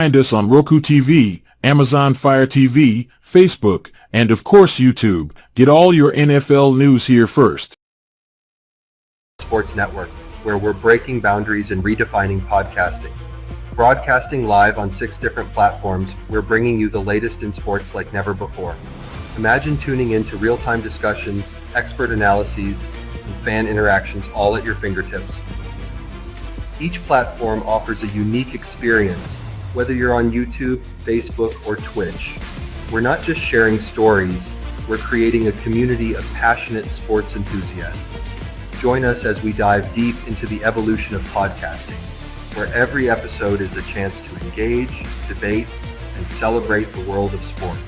Find us on Roku TV, Amazon Fire TV, Facebook, and of course YouTube. Get all your NFL news here first. Sports Network, where we're breaking boundaries and redefining podcasting. Broadcasting live on 6 different platforms, we're bringing you the latest in sports like never before. Imagine tuning into real-time discussions, expert analyses, and fan interactions all at your fingertips. Each platform offers a unique experience, whether you're on YouTube, Facebook, or Twitch. We're not just sharing stories, we're creating a community of passionate sports enthusiasts. Join us as we dive deep into the evolution of podcasting, where every episode is a chance to engage, debate, and celebrate the world of sports.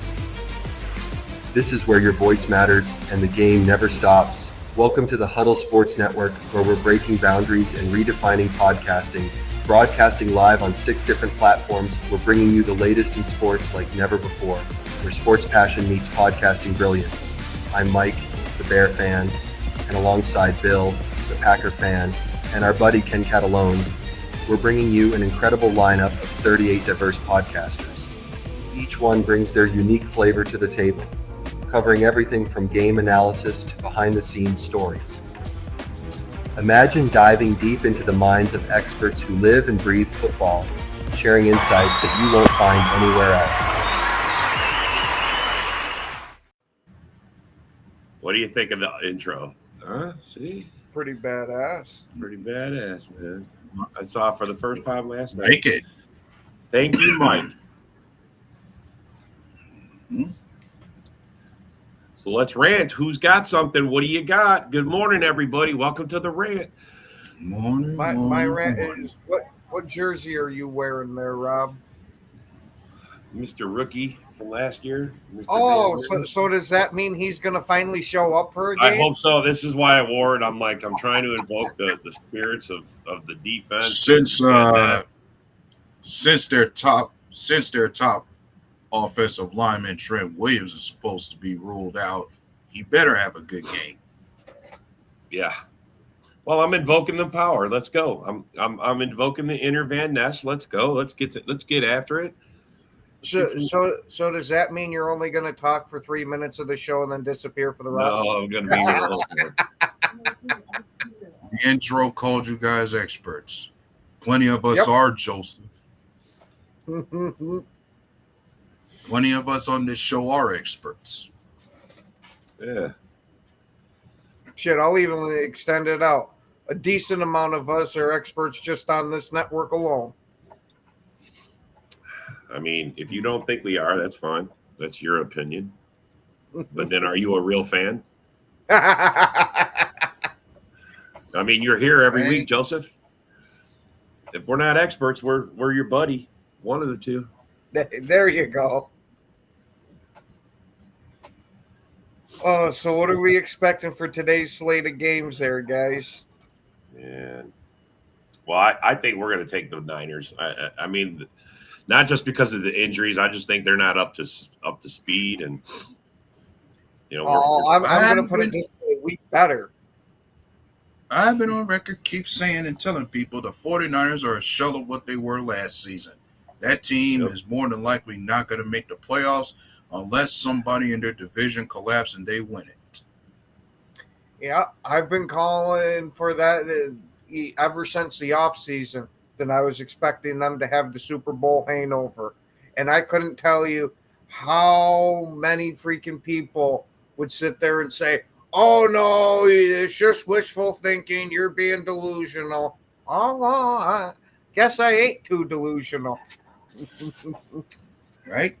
This is where your voice matters and the game never stops. Welcome to the Huddle Sports Network, where we're breaking boundaries and redefining podcasting. Broadcasting live on 6 different platforms, we're bringing you the latest in sports like never before, where sports passion meets podcasting brilliance. I'm Mike, the Bear fan, and alongside Bill, the Packer fan, and our buddy Ken Catalone, we're bringing you an incredible lineup of 38 diverse podcasters. Each one brings their unique flavor to the table, covering everything from game analysis to behind-the-scenes stories. Imagine diving deep into the minds of experts who live and breathe football, sharing insights that you won't find anywhere else. What do you think of the intro? See? Pretty badass. Pretty badass, man. I saw it for the first time last night. Make it. Thank you, Mike. So let's rant. Who's got something? What do you got? Good morning, everybody. Welcome to the rant. Morning. My rant is what jersey are you wearing there, Rob? Mr. Rookie from last year. Mr. Oh, so does that mean he's gonna finally show up for a game? I hope so. This is why I wore it. I'm trying to invoke the spirits of the defense. Since their top offensive lineman Trent Williams is supposed to be ruled out, he better have a good game. Yeah. Well, I'm invoking the power. Let's go. I'm invoking the inner Van Ness. Let's go. Let's get after it. So does that mean you're only going to talk for 3 minutes of the show and then disappear for the rest? No, I'm going to be here. The intro called you guys experts. Plenty of us are, Joseph. Plenty of us on this show are experts. Yeah. Shit, I'll even extend it out. A decent amount of us are experts just on this network alone. I mean, if you don't think we are, that's fine. That's your opinion. But then are you a real fan? I mean, you're here every week, Joseph. If we're not experts, we're your buddy. One of the two. There you go. Oh, so what are we expecting for today's slate of games there, guys? And well, I think we're going to take the Niners. I mean, not just because of the injuries. I just think they're not up to speed, and I'm going to put it this way: we better. I've been on record, keep saying and telling people the 49ers are a shell of what they were last season. That team is more than likely not going to make the playoffs unless somebody in their division collapses and they win it. Yeah, I've been calling for that ever since the offseason. Then I was expecting them to have the Super Bowl hangover. And I couldn't tell you how many freaking people would sit there and say, oh, no, it's just wishful thinking. You're being delusional. Oh, well, I guess I ain't too delusional. Right?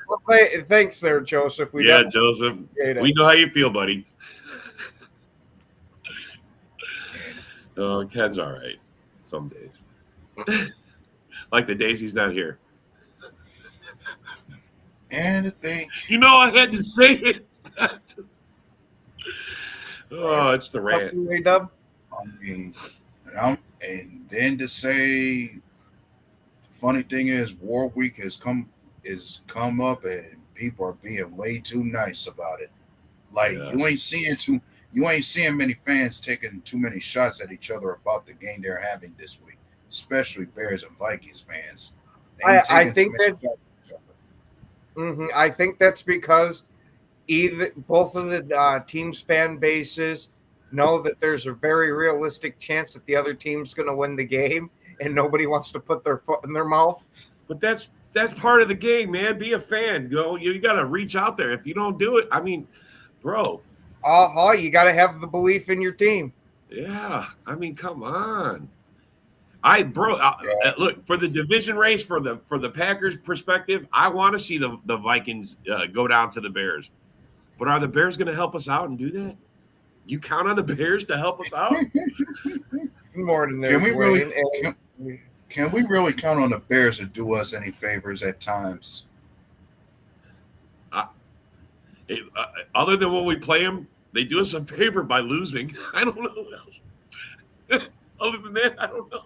Well, thanks there, Joseph. Joseph. We know how you feel, buddy. Oh, Ken's all right some days. Like the days he's not here. And the thing. I had to say it. Oh, it's the rant. I mean, and then to say, the funny thing is, War Week has come up, and people are being way too nice about it. Like you ain't seeing many fans taking too many shots at each other about the game they're having this week, especially Bears and Vikings fans. I taking too think many that factors. I think that's because either both of the teams' fan bases know that there's a very realistic chance that the other team's going to win the game, and nobody wants to put their foot in their mouth. But that's part of the game, man. Be a fan. You got to reach out there. If you don't do it, I mean, bro. You got to have the belief in your team. Yeah, I mean, come on. Yeah. Look, for the division race, for the Packers perspective, I want to see the Vikings go down to the Bears. But are the Bears going to help us out and do that? You count on the Bears to help us out? More than Can there's we really Wayne. can we really count on the Bears to do us any favors at times? Other than when we play them, they do us a favor by losing. I don't know what else. Other than that, I don't know.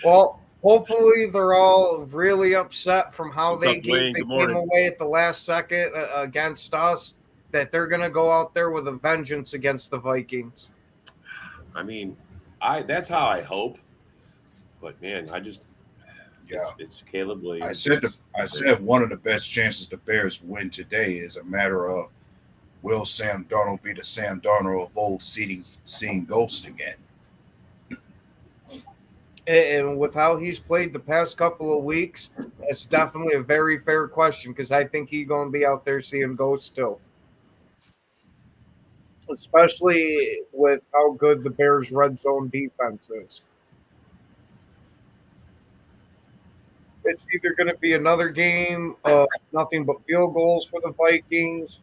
Well, hopefully they're all really upset from how What's up, Dwayne? Good came morning. away at the last second against us, that they're going to go out there with a vengeance against the Vikings. I mean, that's how I hope. But man, it's Caleb Williams. I said one of the best chances the Bears win today is a matter of will Sam Darnold be the Sam Darnold of old seeing ghosts again? And with how he's played the past couple of weeks, it's definitely a very fair question, because I think he's going to be out there seeing ghosts still. Especially with how good the Bears' red zone defense is. It's either going to be another game of nothing but field goals for the Vikings,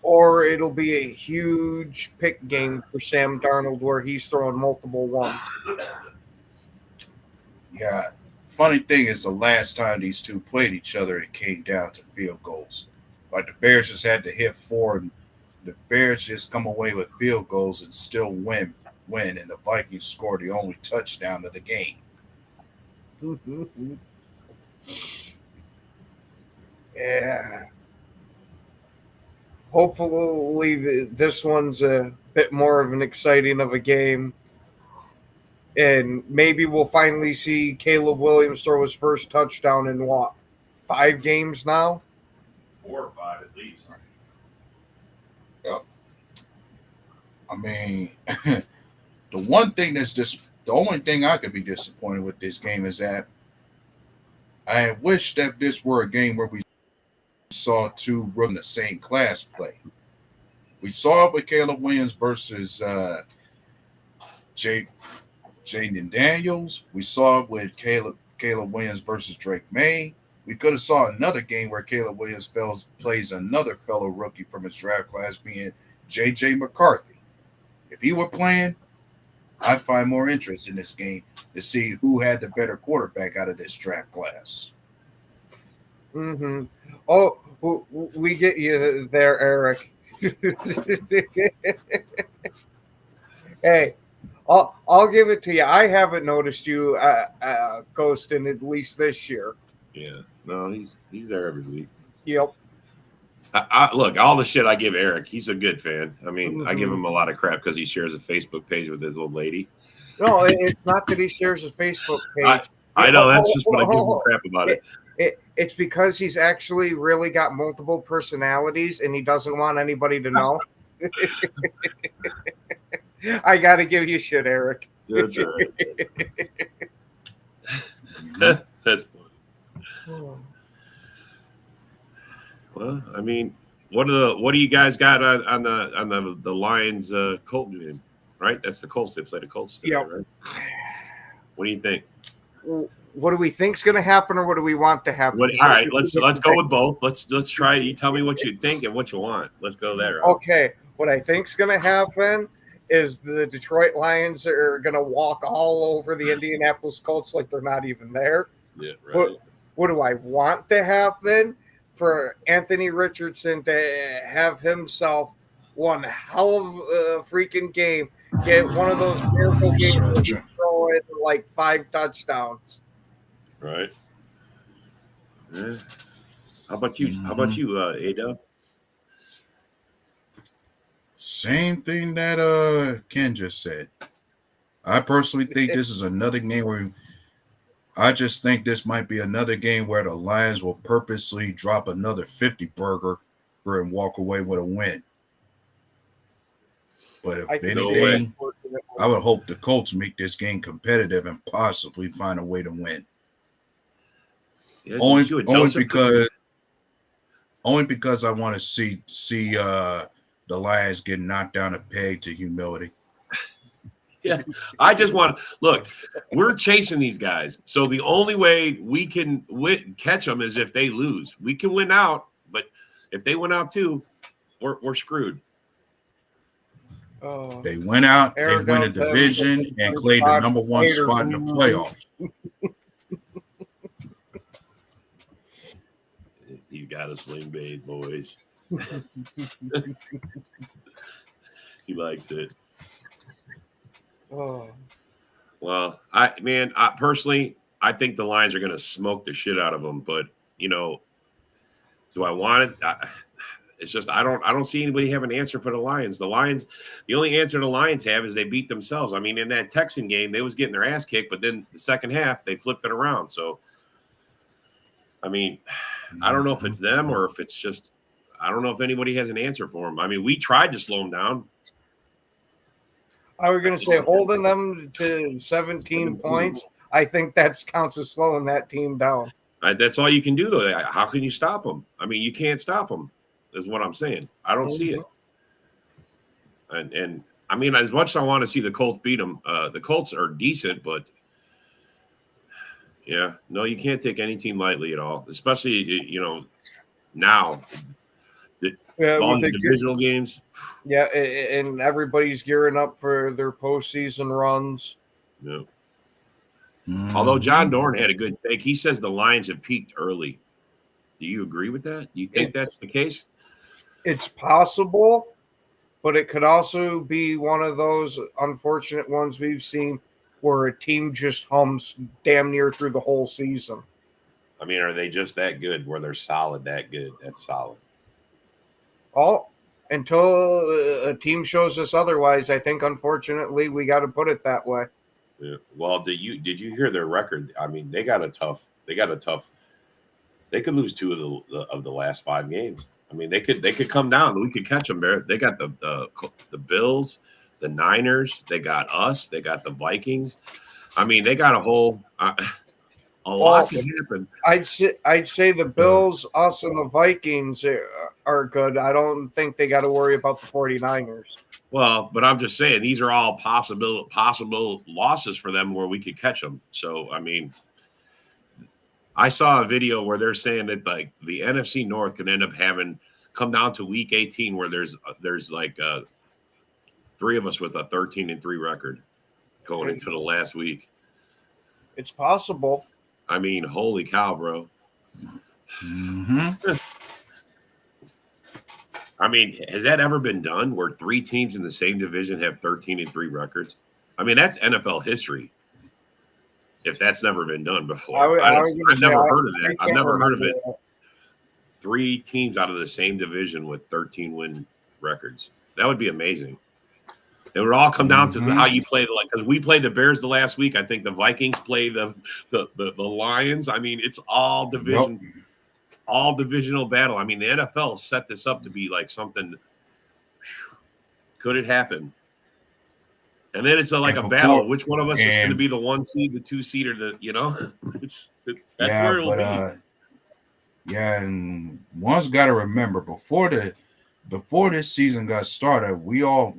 or it'll be a huge pick game for Sam Darnold where he's throwing multiple ones. Yeah. Funny thing is, the last time these two played each other, it came down to field goals. Like the Bears just had to hit 4, and the Bears just come away with field goals and still win, and the Vikings scored the only touchdown of the game. Yeah. Hopefully this one's a bit more of an exciting of a game. And maybe we'll finally see Caleb Williams throw his first touchdown in 5 games now? 4 or 5 at least. Yep. I mean, the only thing I could be disappointed with this game is that I wish that this were a game where we saw two rookies in the same class play. We saw it with Caleb Williams versus Jaden Daniels. We saw it with Caleb Williams versus Drake May. We could have saw another game where Caleb Williams plays another fellow rookie from his draft class, being J.J. McCarthy. If he were playing, I'd find more interest in this game to see who had the better quarterback out of this draft class. Mm-hmm. Oh, we get you there, Eric. Hey, I'll give it to you. I haven't noticed you ghosting at least this year. Yeah, no, he's there every week. Yep. Look, all the shit I give Eric, he's a good fan. I mean, I give him a lot of crap because he shares a Facebook page with his old lady. No, it's not that he shares a Facebook page. I know, that's just what I give him crap about it. It's because he's actually really got multiple personalities and he doesn't want anybody to know. I got to give you shit, Eric. That's right. That's funny. Well, I mean, what do you guys got on the Lions Colts game? Right, that's the Colts. They play the Colts today, right? What do you think? What do we think's going to happen, or what do we want to happen? All right, let's go with both. Let's try. You tell me what you think and what you want. Let's go there. Okay, what I think's going to happen is the Detroit Lions are going to walk all over the Indianapolis Colts like they're not even there. Yeah, right. What do I want to happen? For Anthony Richardson to have himself one hell of a freaking game, get one of those miracle games, throw in like 5 touchdowns. Right. Yeah. How about you, Ada? Same thing that Ken just said. I personally think this is another game where I just think this might be another game where the Lions will purposely drop another 50 burger and walk away with a win. But if No way. anything, I would hope the Colts make this game competitive and possibly find a way to win. Yeah, Only Joseph because I want to see the Lions get knocked down a peg to humility. Yeah, I just want look. We're chasing these guys, so the only way we can catch them is if they lose. We can win out, but if they win out too, we're screwed. They went out, they win a division, and claimed the number one spot in the playoffs. You got a sling bait, boys. He likes it. Oh. Well, I personally, I think the Lions are going to smoke the shit out of them. But do I want it? It's just I don't see anybody have an answer for the Lions. The only answer the Lions have is they beat themselves. I mean, in that Texan game, they was getting their ass kicked, but then the second half they flipped it around. So, I mean, I don't know if it's them or if it's just I don't know if anybody has an answer for them. I mean, we tried to slow them down. I was going to say holding them to 17 points. I think that counts as slowing that team down. That's all you can do, though. How can you stop them? I mean, you can't stop them, is what I'm saying. I don't see it. And I mean, as much as I want to see the Colts beat them, the Colts are decent, but yeah, no, you can't take any team lightly at all, especially, now. All the divisional games. Yeah, and everybody's gearing up for their postseason runs. Yeah. Although John Dorn had a good take, he says the Lions have peaked early. Do you agree with that? Do you think that's the case? It's possible, but it could also be one of those unfortunate ones we've seen where a team just hums damn near through the whole season. I mean, are they just that good where they're solid, that good? That's solid. Until a team shows us otherwise, I think, unfortunately, we got to put it that way. Yeah. Well, did you hear their record? I mean, they got a tough. They could lose 2 of the last 5 games. I mean, they could come down. We could catch them there. They got the Bills, the Niners. They got us. They got the Vikings. I mean, they got a whole. A lot can happen. I'd say the Bills, us, and the Vikings are good. I don't think they got to worry about the 49ers. Well, but I'm just saying these are all possible losses for them where we could catch them. So, I mean, I saw a video where they're saying that like the NFC North could end up come down to week 18 where there's like 3 of us with a 13-3 record going into the last week. It's possible. I mean, holy cow, bro. Mm-hmm. I mean, has that ever been done where 3 teams in the same division have 13-3 records? I mean, that's NFL history. If that's never been done before. I've never heard of that. I've never heard of it. 3 teams out of the same division with 13-win records. That would be amazing. It would all come down to how you play because we played the Bears the last week. I think the Vikings play the Lions. I mean, it's all division, all divisional battle. I mean, the NFL set this up to be like something. Could it happen? And then it's like a battle. Which one of us is going to be the 1 seed, the 2 seed, or that's where it'll be. Yeah, and one's got to remember before this season got started, we all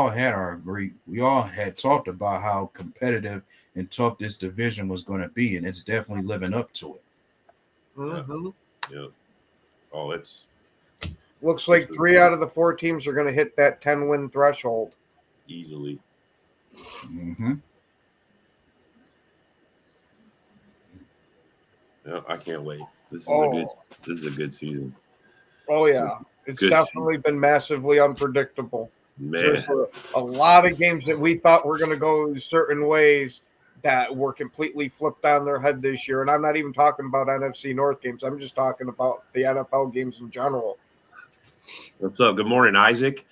had talked about how competitive and tough this division was going to be, and it's definitely living up to it. Mm-hmm. Yeah. Oh, it's looks like 3 out of the 4 teams are going to hit that 10-win threshold easily. Mm-hmm. Yeah, I can't wait. This is a good season. Oh yeah. It's definitely been massively unpredictable. Man. There's a lot of games that we thought were going to go certain ways that were completely flipped on their head this year. And I'm not even talking about NFC North games. I'm just talking about the NFL games in general. What's up? Good morning, Isaac.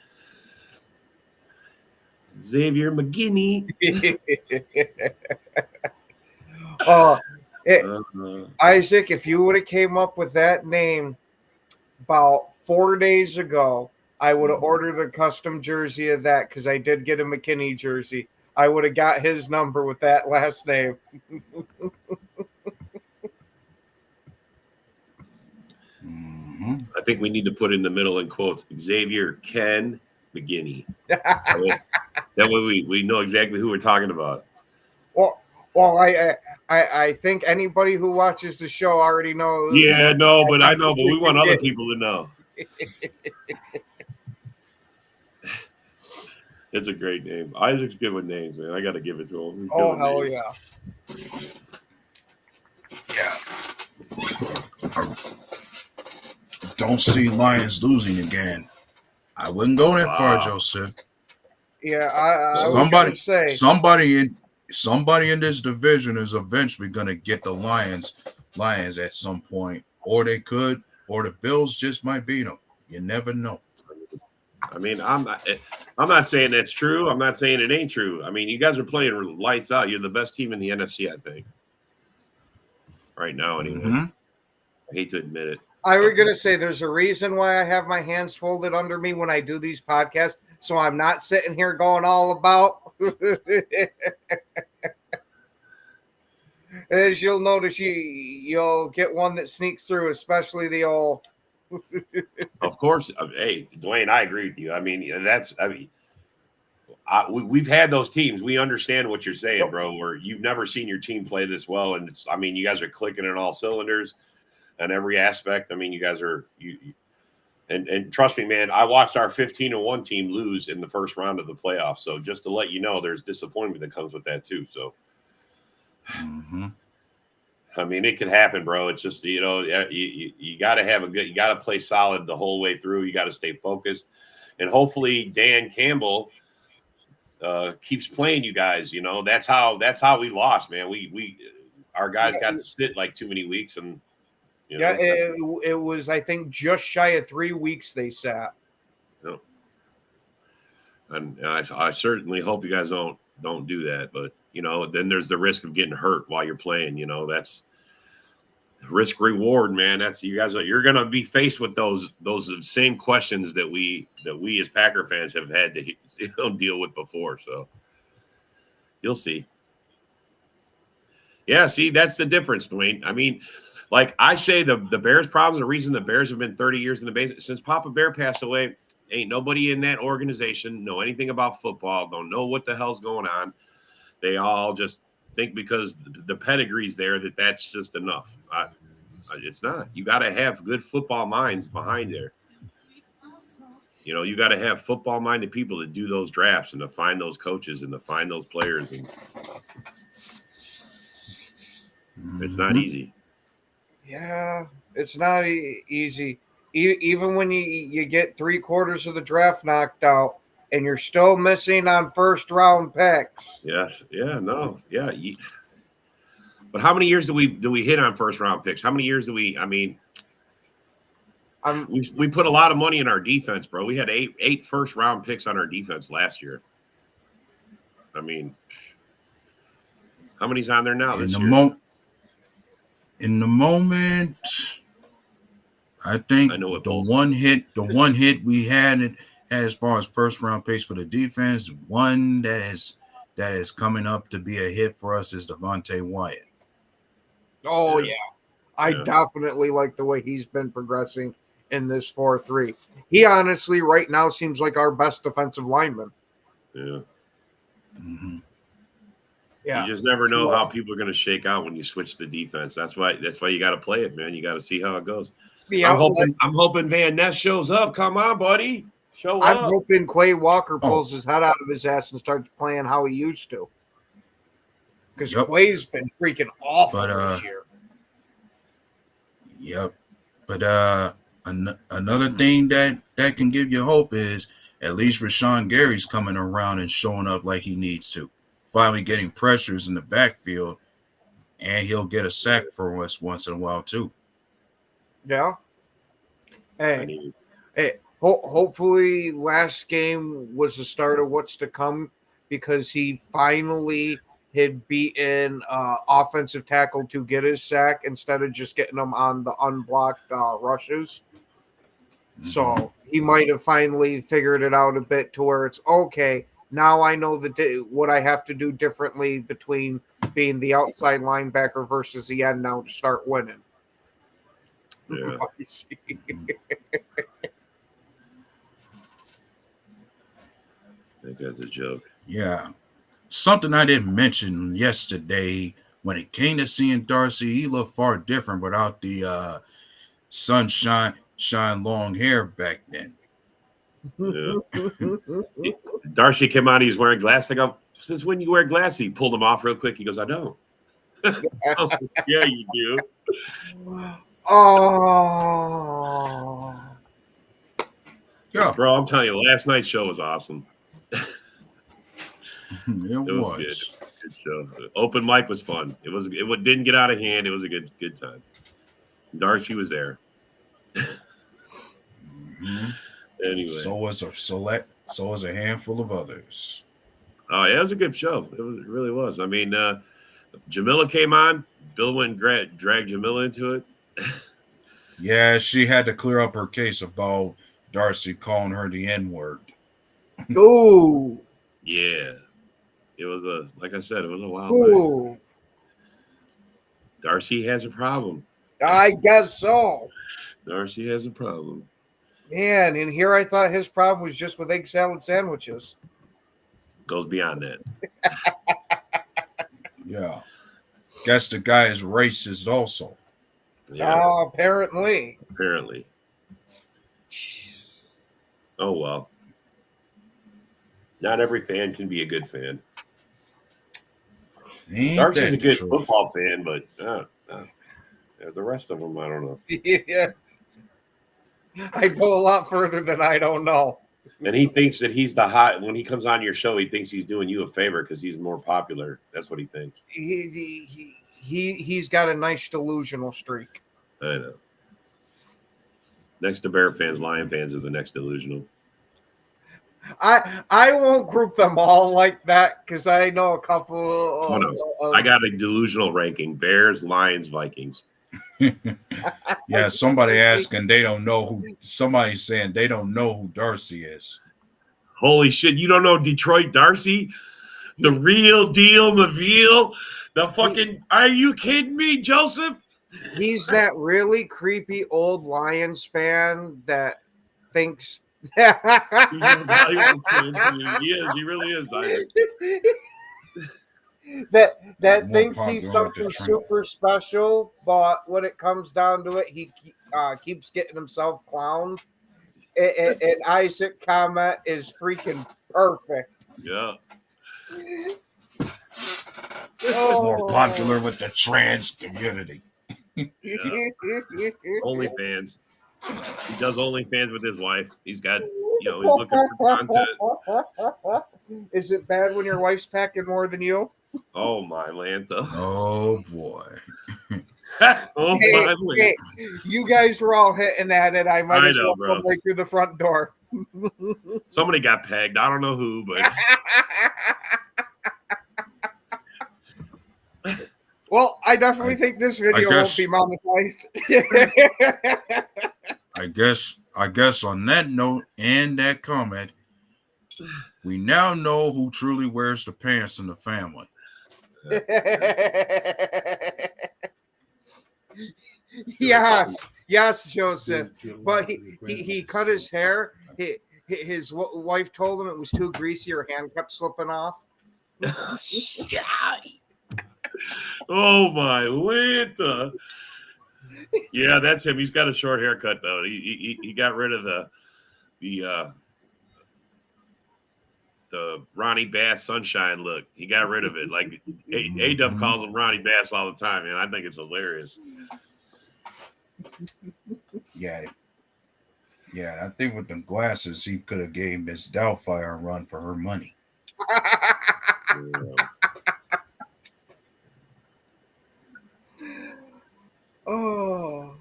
Xavier McGinney. Isaac, if you would have came up with that name about 4 days ago, I would have ordered a custom jersey of that because I did get a McKinney jersey. I would have got his number with that last name. I think we need to put in the middle in quotes Xavier Ken McGinney. That way we know exactly who we're talking about. Well, I think anybody who watches the show already knows. Yeah, no, but I know, but we want other people to know. It's a great name. Isaac's good with names, man. I got to give it to him. He's Oh, hell names. Yeah. Don't see Lions losing again. I wouldn't go that far, Joseph. Yeah, I was say somebody in this division is eventually going to get the Lions at some point, or they could, or the Bills just might beat them. You never know. I mean, I'm not saying that's true. I'm not saying it ain't true. I mean, you guys are playing lights out. You're the best team in the NFC, I think, right now. Anyway, I hate to admit it. I was going to say there's a reason why I have my hands folded under me when I do these podcasts, so I'm not sitting here going all about. As you'll notice, you'll get one that sneaks through, especially the old. Of course, hey, Dwayne, I agree with you. I mean, we've had those teams. We understand what you're saying, bro. Where you've never seen your team play this well, and you guys are clicking in all cylinders. On every aspect. I mean, you guys are and trust me, man, I watched our 15-1 team lose in the first round of the playoffs. So just to let you know, there's disappointment that comes with that too. So I mean, it could happen, bro. It's just, you gotta you gotta play solid the whole way through. You gotta stay focused. And hopefully Dan Campbell keeps playing you guys. That's how we lost, man. Our guys got to sit like too many weeks and it was, I think, just shy of 3 weeks they sat. No. And I certainly hope you guys don't do that. But, then there's the risk of getting hurt while you're playing. That's risk reward, man. That's you're going to be faced with those same questions that we as Packer fans have had to deal with before. So you'll see. Yeah, see, that's the difference, Dwayne. I mean, like I say, the Bears' problems, the reason the Bears have been 30 years in the base since Papa Bear passed away, ain't nobody in that organization know anything about football, don't know what the hell's going on. They all just think because the pedigree's there that's just enough. It's not. You got to have good football minds behind there. You got to have football-minded people to do those drafts and to find those coaches and to find those players. And it's not easy. Yeah, it's not easy. Even when you get 3/4 of the draft knocked out and you're still missing on first-round picks. Yes. Yeah, no. Yeah. But how many years do we hit on first-round picks? How many years do we – I mean – we put a lot of money in our defense, bro. We had eight first-round picks on our defense last year. I mean, how many's on there now this year? In the moment, I think the one hit we had as far as first-round picks for the defense, one that is coming up to be a hit for us is Devontae Wyatt. Oh, yeah. I definitely like the way he's been progressing in this 4-3. He honestly right now seems like our best defensive lineman. Yeah. Mm-hmm. Yeah. You just never know how people are going to shake out when you switch the defense. That's why you got to play it, man. You got to see how it goes. Yeah, I'm hoping Van Ness shows up. Come on, buddy. Show up. I'm hoping Quay Walker pulls his head out of his ass and starts playing how he used to. Because Quay's been freaking awful this year. Yep. But another thing that can give you hope is at least Rashawn Gary's coming around and showing up like he needs to. Finally getting pressures in the backfield, and he'll get a sack for us once in a while too. Yeah. Hey, hopefully last game was the start of what's to come because he finally had beaten offensive tackle to get his sack instead of just getting him on the unblocked rushes. So he might have finally figured it out a bit to where it's okay. Now I know what I have to do differently between being the outside linebacker versus the end now to start winning. Yeah. I think that's a joke. Yeah. Something I didn't mention yesterday when it came to seeing Darcy, he looked far different without the sunshine long hair back then. Yeah. Darcy came out, he's wearing glasses. I go, since when you wear glasses? He pulled them off real quick. He goes, I don't. Oh, yeah, you do. Oh. Yeah, Bro, I'm telling you, last night's show was awesome. it It was good. Good show. The open mic was fun. It didn't get out of hand. It was a good time. Darcy was there. Anyway. So was a handful of others. Oh, yeah, it was a good show. It really was. I mean, Jamila came on. Bill went and dragged Jamila into it. Yeah, she had to clear up her case about Darcy calling her the N-word. Ooh. Yeah. It was like I said, it was a wild Ooh. night. Darcy has a problem. I guess so. Darcy has a problem. Man, and here I thought his problem was just with egg salad sandwiches. Goes beyond that. Yeah. Guess the guy is racist also. Yeah. Apparently. Oh, well. Not every fan can be a good fan. Darcy's a good football fan, but the rest of them, I don't know. Yeah. I go a lot further than I don't know. And he thinks that he's the hot. When he comes on your show, he thinks he's doing you a favor because he's more popular. That's what he thinks. He's got a nice delusional streak. I know. Next to Bear fans, Lion fans are the next delusional. I won't group them all like that because I know a couple. I got a delusional ranking: Bears, Lions, Vikings. Yeah, somebody asking they don't know who. Somebody saying they don't know who Darcy is. Holy shit! You don't know Detroit Darcy, the real deal, Maville, the fucking. Are you kidding me, Joseph? He's that really creepy old Lions fan that thinks. He's a valuable fan to you. He is. He really is. That thinks he's something super special, but when it comes down to it, he keeps getting himself clowned. And Isaac comment is freaking perfect. Yeah. More popular with the trans community. Yeah. OnlyFans. He does OnlyFans with his wife. He's got, he's looking for content. Is it bad when your wife's packing more than you? Oh my Lanta. Oh boy. My Lanta. Hey, you guys were all hitting at it. I might as well bro. come right through the front door. Somebody got pegged. I don't know who, but well, I definitely think this video won't be monetized. I guess on that note and that comment, we now know who truly wears the pants in the family. Yes, Joseph. But he cut his hair. His wife told him it was too greasy. Her hand kept slipping off. Oh my Lanta. Yeah, that's him. He's got a short haircut though. He got rid of the Ronnie Bass Sunshine look. He got rid of it. Like A-Dub calls him Ronnie Bass all the time, man. I think it's hilarious. Yeah, I think with them glasses, he could have gave Miss Doubtfire a run for her money. Oh.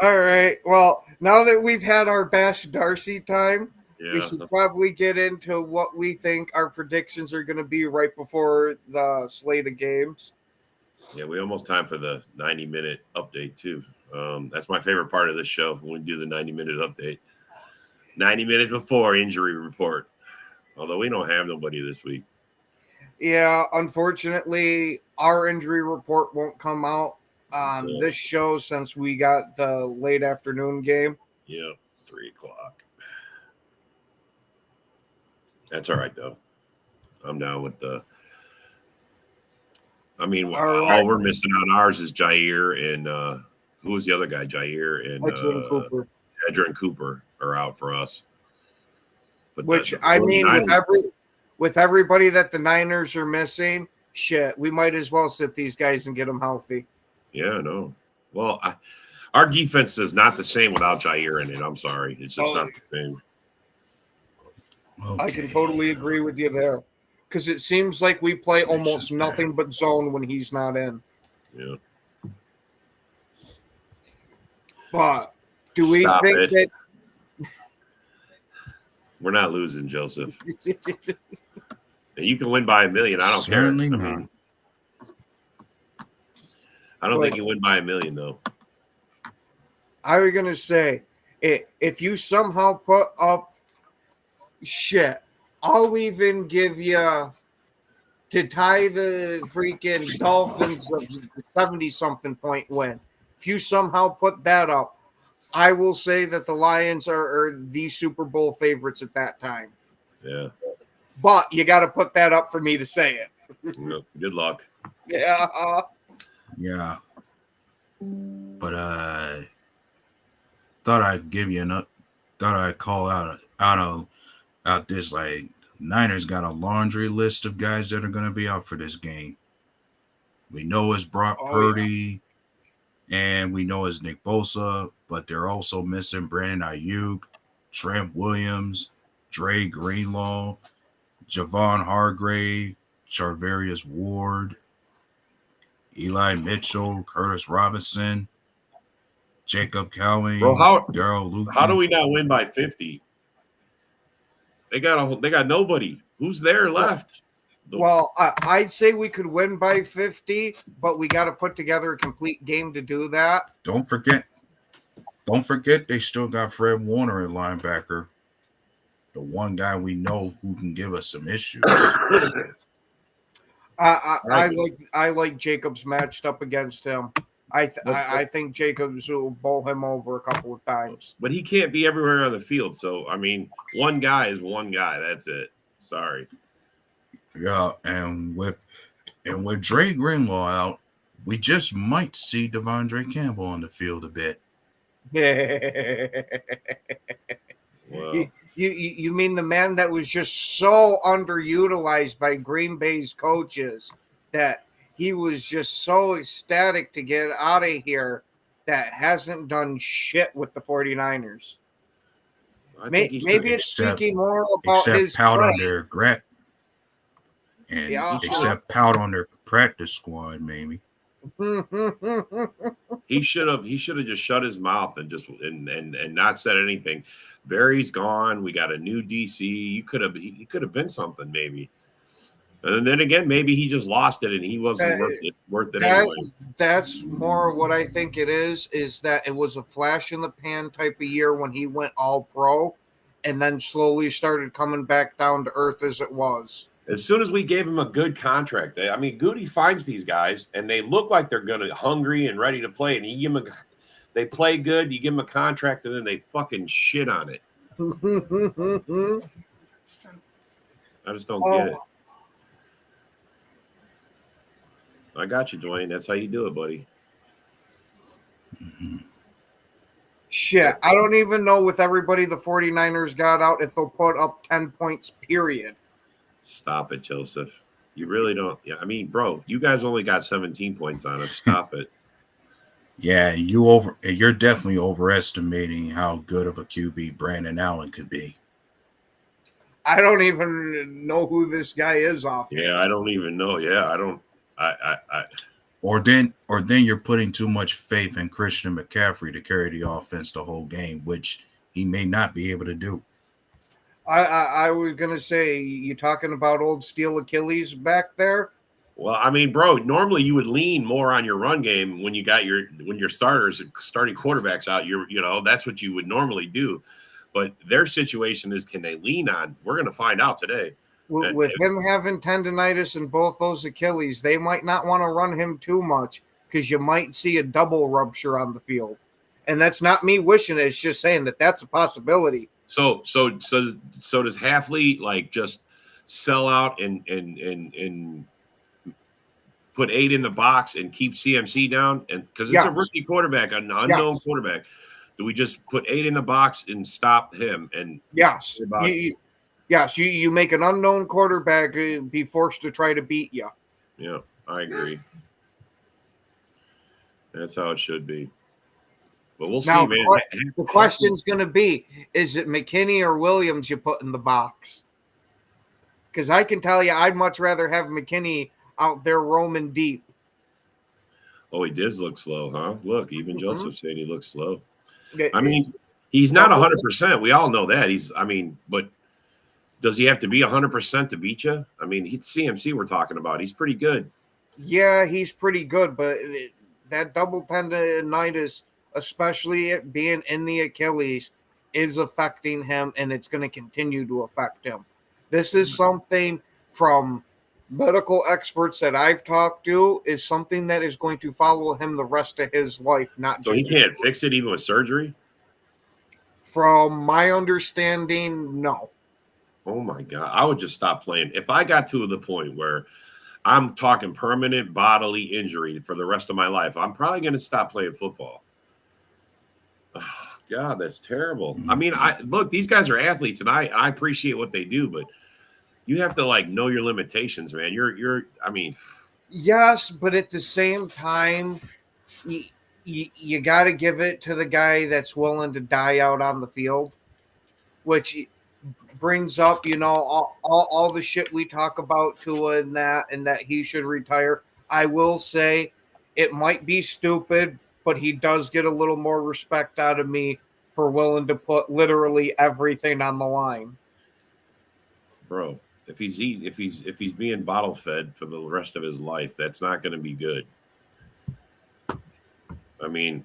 All right. Well, now that we've had our Bash Darcy time, we should probably get into what we think our predictions are going to be right before the slate of games. Yeah, we almost time for the 90-minute update too. That's my favorite part of this show when we do the 90-minute update. 90 minutes before injury report. Although we don't have nobody this week. Yeah, unfortunately, our injury report won't come out on this show since we got the late afternoon game. Yeah, 3:00. That's all right though. I'm down with the. I mean, all we're missing on ours is Jair and who was the other guy? Jair and Cooper. Edger and Cooper are out for us. But which I mean, with everybody that the Niners are missing, shit, we might as well sit these guys and get them healthy. Yeah, no. Well, our defense is not the same without Jair in it. I'm sorry, it's just not the same. Okay. I can totally agree with you there, because it seems like we play almost nothing but zone when he's not in. Yeah. But do we think that we're not losing, Joseph? And you can win by 1 million. I don't care. I mean, I don't think you win by 1 million though. I was gonna say, if you somehow put up shit, I'll even give you to tie the freaking Dolphins 70-something point win. If you somehow put that up, I will say that the Lions are the Super Bowl favorites at that time. Yeah. But you got to put that up for me to say it. Good luck. Yeah. Yeah. But thought I'd give you thought I'd call out this, like, Niners got a laundry list of guys that are going to be out for this game. We know it's Brock Purdy, and we know it's Nick Bosa, but they're also missing Brandon Ayuk, Trent Williams, Dre Greenlaw, Javon Hargrave, Charvarius Ward, Eli Mitchell, Curtis Robinson, Jacob Cowing, Darrell Luke. How do we not win by 50? They got nobody. Who's there left? Well, I'd say we could win by 50, but we got to put together a complete game to do that. Don't forget they still got Fred Warner at linebacker, the one guy we know who can give us some issues. I like Jacobs matched up against him. I think Jacobs will bowl him over a couple of times. But he can't be everywhere on the field. So, I mean, one guy is one guy. That's it. Sorry. Yeah, and with Dre Greenlaw out, we just might see Devondre Campbell on the field a bit. Wow. You mean the man that was just so underutilized by Green Bay's coaches that he was just so ecstatic to get out of here that hasn't done shit with the 49ers. Maybe it's speaking more about his pout on their except pout on their practice squad, maybe. He should have just shut his mouth and just and not said anything. Barry's gone. We got a new DC. He could have been something maybe. And then again, maybe he just lost it and he wasn't worth it anyway. That's more what I think it is that it was a flash in the pan type of year when he went all pro and then slowly started coming back down to earth as it was. As soon as we gave him a good contract, I mean, Goody finds these guys and they look like they're going to hungry and ready to play. And they play good. You give them a contract and then they fucking shit on it. I just don't get it. I got you, Dwayne. That's how you do it, buddy. Mm-hmm. Shit, I don't even know with everybody the 49ers got out if they'll put up 10 points, period. Stop it, Joseph. You really don't. Yeah, I mean, bro, you guys only got 17 points on us. Stop it. Yeah, you're definitely overestimating how good of a QB Brandon Allen could be. I don't even know who this guy is off. Yeah, I don't even know. Yeah, I don't. Or then you're putting too much faith in Christian McCaffrey to carry the offense the whole game, which he may not be able to do. I was gonna say, you talking about old steel Achilles back there? Well, I mean, bro, normally you would lean more on your run game when you got your starters starting quarterbacks out. That's what you would normally do. But their situation is, can they lean on? We're going to find out today. And With him having tendonitis in both those Achilles, they might not want to run him too much because you might see a double rupture on the field. And that's not me wishing it. It's just saying that that's a possibility. so does Halfley like just sell out and put 8 in the box and keep CMC down? And because it's a Yes. rookie quarterback, an unknown quarterback, do we just put 8 in the box and stop him? And Yes. You make an unknown quarterback be forced to try to beat you. Yeah, I agree. That's how it should be. But we'll Now, see, man. the question's going to be, is it McKinney or Williams you put in the box? Because I can tell you, I'd much rather have McKinney out there roaming deep. Oh, he does look slow, huh? Look, even Joseph said he looks slow. It- I mean, he's not 100%. We all know that. But does he have to be 100% to beat you? I mean, it's CMC we're talking about. He's pretty good. Yeah, he's pretty good, but that double tendonitis, especially it being in the Achilles, is affecting him, and it's going to continue to affect him. This is something from medical experts that I've talked to, is something that is going to follow him the rest of his life. Not So he can't fix it even with surgery? From my understanding, no. Oh my God. I would just stop playing. If I got to the point where I'm talking permanent bodily injury for the rest of my life, I'm probably going to stop playing football. Oh, God, that's terrible. I mean, look, these guys are athletes, and I appreciate what they do, but you have to like know your limitations, man. I mean, yes, but at the same time, you got to give it to the guy that's willing to die out on the field, which brings up, all the shit we talk about Tua and that he should retire. I will say it might be stupid, but he does get a little more respect out of me for willing to put literally everything on the line. bro, if he's being bottle fed for the rest of his life, that's not going to be good. I mean,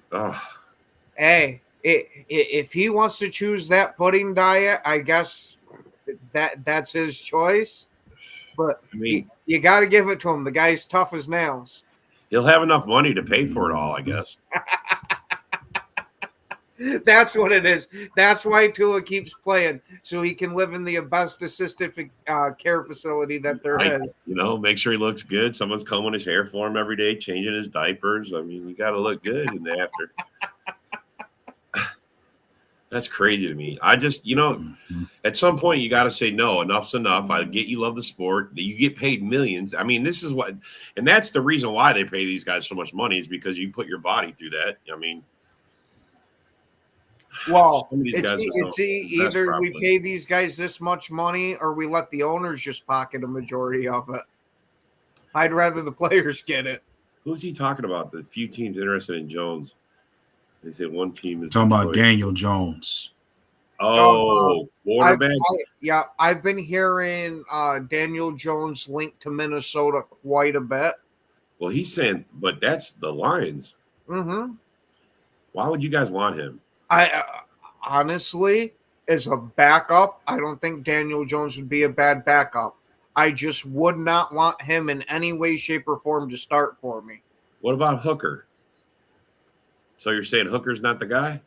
Hey, if he wants to choose that pudding diet, I guess that's his choice. But I mean, you got to give it to him. The guy's tough as nails. he'll have enough money to pay for it all, I guess. That's what it is. That's why Tua keeps playing, so he can live in the best assisted care facility that there is. Make sure he looks good. Someone's combing his hair for him every day, changing his diapers. I mean, you got to look good in the after. That's crazy to me. I just, at some point you got to say, no, enough's enough. I get you love the sport. You get paid millions. I mean, this is and that's the reason why they pay these guys so much money, is because you put your body through that. I mean, well, it's either we pay these guys this much money or we let the owners just pocket a majority of it. I'd rather the players get it. Who's he talking about? The few teams interested in Jones. They said one team is talking about Daniel Jones. Oh, quarterback. I've been hearing Daniel Jones linked to Minnesota quite a bit. Well, he's saying, but that's the Lions. Mm-hmm. Why would you guys want him? I honestly, as a backup, I don't think Daniel Jones would be a bad backup. I just would not want him in any way, shape, or form to start for me. What about Hooker? So you're saying Hooker's not the guy?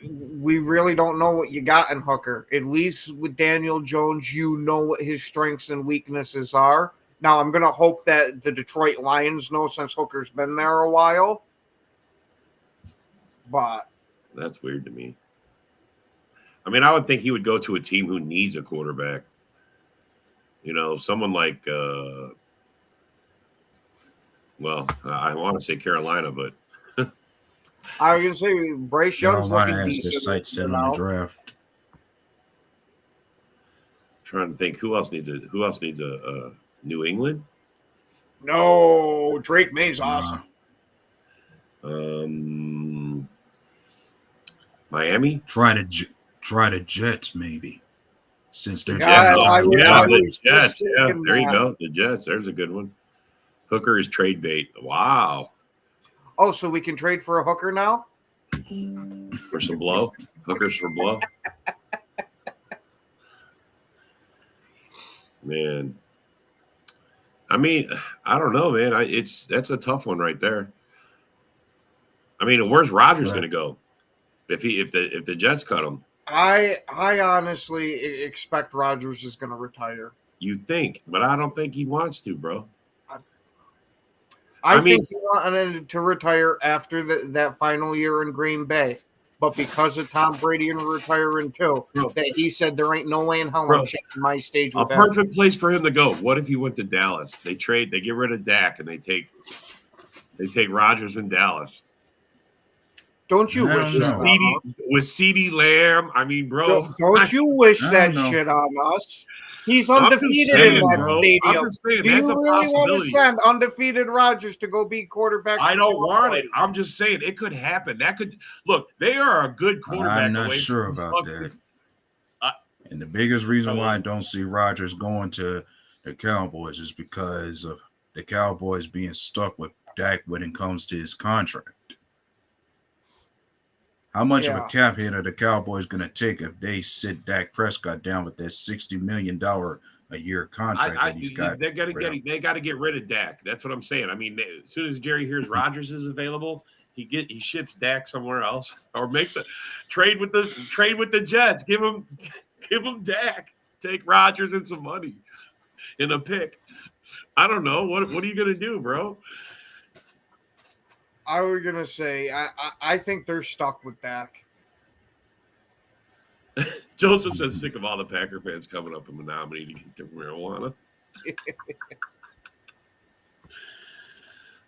We really don't know what you got in Hooker. At least with Daniel Jones, you know what his strengths and weaknesses are. Now, I'm going to hope that the Detroit Lions know, since Hooker's been there a while. But that's weird to me. I mean, I would think he would go to a team who needs a quarterback. Someone like, I want to say Carolina, but I was going to say Bryce Young's looking decent. His sights set on the draft. Trying to think who else needs a New England? No, Drake May's awesome. Miami? Try the Jets, maybe. since they're Yeah, I trying to the was just Jets. Yeah, thinking there you that. go. The Jets. There's a good one. Hooker is trade bait. Wow. Oh, so we can trade for a hooker now? For some blow. Hookers for blow. Man. I mean, I don't know, man. That's a tough one right there. I mean, where's Rodgers going to go if the Jets cut him? I honestly expect Rodgers is going to retire. You think, but I don't think he wants to, bro. I mean- think he wanted to retire after that final year in Green Bay. But because of Tom Brady and retiring too, that he said there ain't no way in hell I'm shaking my stage A with that. perfect place for him to go. What if he went to Dallas? They get rid of Dak and they take Rodgers in Dallas. Don't you I wish don't that know. on us? With CeeDee Lamb? I mean, bro. Don't you wish I that don't know. shit on us? He's I'm just undefeated saying, in that bro. stadium. I'm just saying, Do that's you a really want to possibility. send undefeated Rodgers to go be quarterback? I for don't your want boys? it. I'm just saying it could happen. That could look. They are a good quarterback. I'm not away sure from about fucking- that. And the biggest reason why I don't see Rodgers going to the Cowboys is because of the Cowboys being stuck with Dak when it comes to his contract. How much of a cap hit are the Cowboys going to take if they sit Dak Prescott down with that $60 million a year contract that he's got? They got to get rid of Dak. That's what I'm saying. I mean, as soon as Jerry hears Rodgers is available, he ships Dak somewhere else or makes a trade with the Jets. Give him Dak. Take Rodgers and some money in a pick. I don't know. What are you gonna do, bro? I was gonna say I think they're stuck with Dak. Joseph says sick of all the Packer fans coming up in Menominee to get their marijuana.